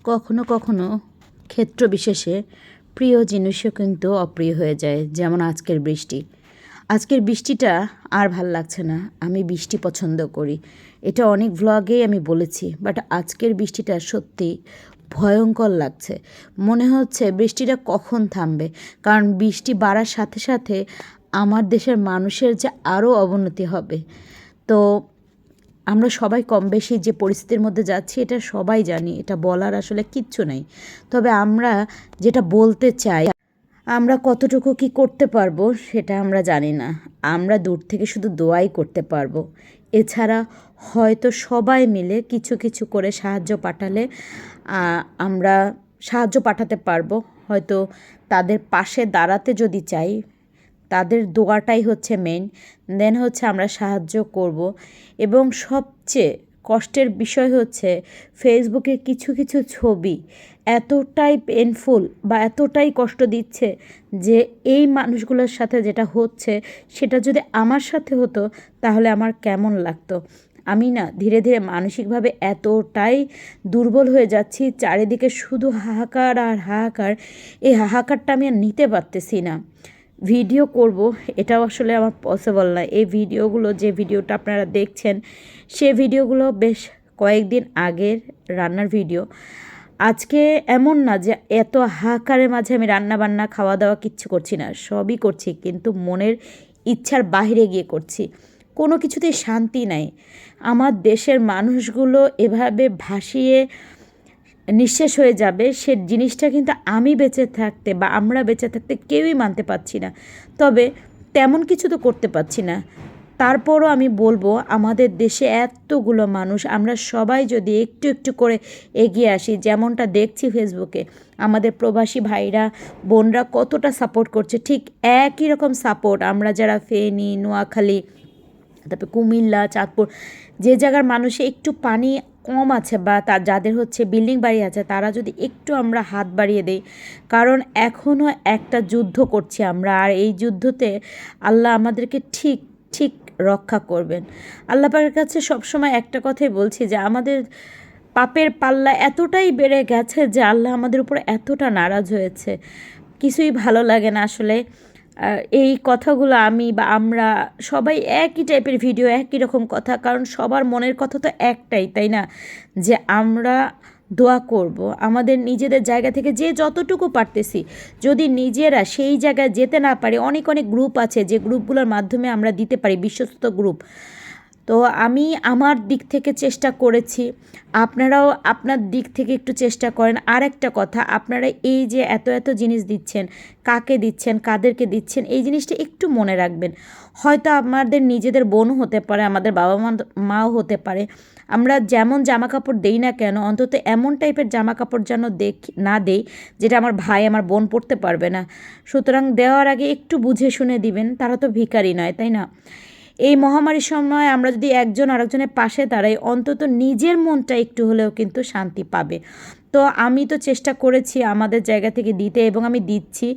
কখনো কখনো ক্ষেত্র বিশেষে প্রিয় জিনিসও কিন্তু অপ্রিয় হয়ে যায়, যেমন আজকের বৃষ্টি। আজকের বৃষ্টিটা আর ভাল লাগছে না। আমি বৃষ্টি পছন্দ করি, এটা অনেক ভ্লগেই আমি বলেছি, বাট আজকের বৃষ্টিটা সত্যি ভয়ঙ্কর লাগছে। মনে হচ্ছে বৃষ্টিটা কখন থামবে, কারণ বৃষ্টি বাড়ার সাথে সাথে আমার দেশের মানুষের যে আরও অবনতি হবে। তো আমরা সবাই কম বেশি যে পরিস্থিতির মধ্যে যাচ্ছি এটা সবাই জানি, এটা বলার আসলে কিচ্ছু নেই। তবে আমরা যেটা বলতে চাই, আমরা কতটুকু কি করতে পারবো সেটা আমরা জানি না। আমরা দূর থেকে শুধু দোয়াই করতে পারবো। এছাড়া হয়তো সবাই মিলে কিছু কিছু করে সাহায্য পাঠালে আমরা সাহায্য পাঠাতে পারবো। হয়তো তাদের পাশে দাঁড়াতে যদি চাই, তাদের দোয়াটাই হচ্ছে মেইন, দেন হচ্ছে আমরা সাহায্য করব। এবং সবচেয়ে কষ্টের বিষয় হচ্ছে ফেসবুকে কিছু কিছু ছবি এতটাই পেনফুল বা এতটাই কষ্ট দিচ্ছে যে এই মানুষগুলোর সাথে যেটা হচ্ছে সেটা যদি আমার সাথে হতো তাহলে আমার কেমন লাগতো। আমি না ধীরে ধীরে মানসিকভাবে এতটাই দুর্বল হয়ে যাচ্ছি, চারিদিকে শুধু হাহাকার আর হাহাকার। এই হাহাকারটা আমি আর নিতে পারতেছি না। ভিডিও করব এটাও আসলে আমার পসিবল না। এই ভিডিওগুলো, যে ভিডিওটা আপনারা দেখছেন, সে ভিডিওগুলো বেশ কয়েকদিন আগের রান্নার ভিডিও। আজকে এমন না যে এত হাহাকারের মাঝে আমি রান্না বান্না খাওয়া দাওয়া কিচ্ছু করছি না, সবই করছি, কিন্তু মনের ইচ্ছার বাইরে গিয়ে করছি। কোনো কিছুতেই শান্তি নাই। আমার দেশের মানুষগুলো এভাবে ভাসিয়ে নিঃশেষ হয়ে যাবে সে জিনিসটা কিন্তু আমি বেঁচে থাকতে বা আমরা বেঁচে থাকতে কেউই মানতে পারছি না। তবে তেমন কিছু তো করতে পারছি না। তারপরও আমি বলবো, আমাদের দেশে এতগুলো মানুষ, আমরা সবাই যদি একটু একটু করে এগিয়ে আসি, যেমনটা দেখছি ফেসবুকে আমাদের প্রবাসী ভাইরা বোনরা কতটা সাপোর্ট করছে, ঠিক একই রকম সাপোর্ট আমরা যারা ফেনী, নোয়াখালী, তারপরে কুমিল্লা, চাঁদপুর, যে জায়গার মানুষে একটু পানি কম আছে বা যাদের হচ্ছে বিল্ডিং বাড়ি আছে, তারা যদি একটু আমরা হাত বাড়িয়ে দেই, কারণ এখনও একটা যুদ্ধ করছি আমরা, আর এই যুদ্ধতে আল্লাহ আমাদেরকে ঠিক ঠিক রক্ষা করবেন। আল্লাহ পাকের কাছে সবসময় একটা কথাই বলছি যে আমাদের পাপের পাল্লা এতটাই বেড়ে গেছে যে আল্লাহ আমাদের উপর এতটা নারাজ হয়েছে, কিছুই ভালো লাগে না আসলে। এই কথাগুলো আমি বা আমরা সবাই একই টাইপের ভিডিও, একই রকম কথা, কারণ সবার মনের কথা তো একটাই, তাই না? যে আমরা দোয়া করব আমাদের নিজেদের জায়গা থেকে, যে যতটুকু পারতেছি। যদি নিজেরা সেই জায়গায় যেতে না পারি, অনেক অনেক গ্রুপ আছে যে গ্রুপগুলোর মাধ্যমে আমরা দিতে পারি, বিশ্বস্ত গ্রুপ। তো আমি আমার দিক থেকে চেষ্টা করেছি, আপনারাও আপনার দিক থেকে একটু চেষ্টা করেন। আর একটা কথা, আপনারা এই যে এত এত জিনিস দিচ্ছেন, কাকে দিচ্ছেন, কাদেরকে দিচ্ছেন, এই জিনিসটা একটু মনে রাখবেন। হয়তো আমাদের নিজেদের বোনও হতে পারে, আমাদের বাবা মাও হতে পারে। আমরা যেমন জামা কাপড় দেই না কেন, অন্তত এমন টাইপের জামা কাপড় যেন না দেই যেটা আমার ভাই আমার বোন পরতে পারবে না। সুতরাং দেওয়ার আগে একটু বুঝে শুনে দিবেন, তারা তো ভিখারি নয়, তাই না? এই মহামারীর সময় আমরা যদি একজন আরেকজনের পাশে দাঁড়াই, অন্তত নিজের মনটা একটু হলেও কিন্তু শান্তি পাবে। তো আমি তো চেষ্টা করেছি আমাদের জায়গা থেকে দিতে, এবং আমি দিচ্ছি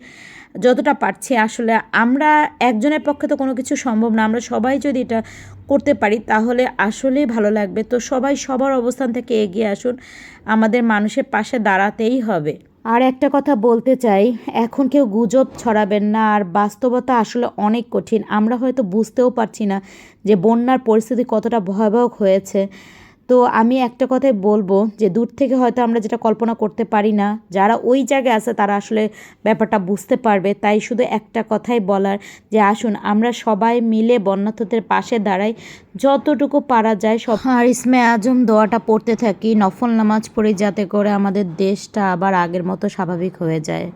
যতটা পারছি। আসলে আমরা একজনের পক্ষে তো কোনো কিছু সম্ভব না, আমরা সবাই যদি এটা করতে পারি তাহলে আসলেই ভালো লাগবে। তো সবাই সবার অবস্থান থেকে এগিয়ে আসুন, আমাদের মানুষের পাশে দাঁড়াতেই হবে। আর একটা কথা বলতে চাই, এখন কেউ গুজব ছড়াবেন না। আর বাস্তবতা আসলে অনেক কঠিন, আমরা হয়তো বুঝতেও পারছি না যে বন্যার পরিস্থিতি কতটা ভয়াবহ হয়েছে। তো আমি একটা কথাই বলবো যে দূর থেকে হয়তো আমরা যেটা কল্পনা করতে পারি না, যারা ওই জায়গায় আছে তারা আসলে ব্যাপারটা বুঝতে পারবে। তাই শুধু একটা কথাই বলার, যে আসুন আমরা সবাই মিলে বন্যার্থদের পাশে দাঁড়াই, যতটুকু পারা যায় সব। আর ইসমে আজম দোয়াটা পড়তে থাকি, নফল নামাজ পড়ে, যাতে করে আমাদের দেশটা আবার আগের মতো স্বাভাবিক হয়ে যায়।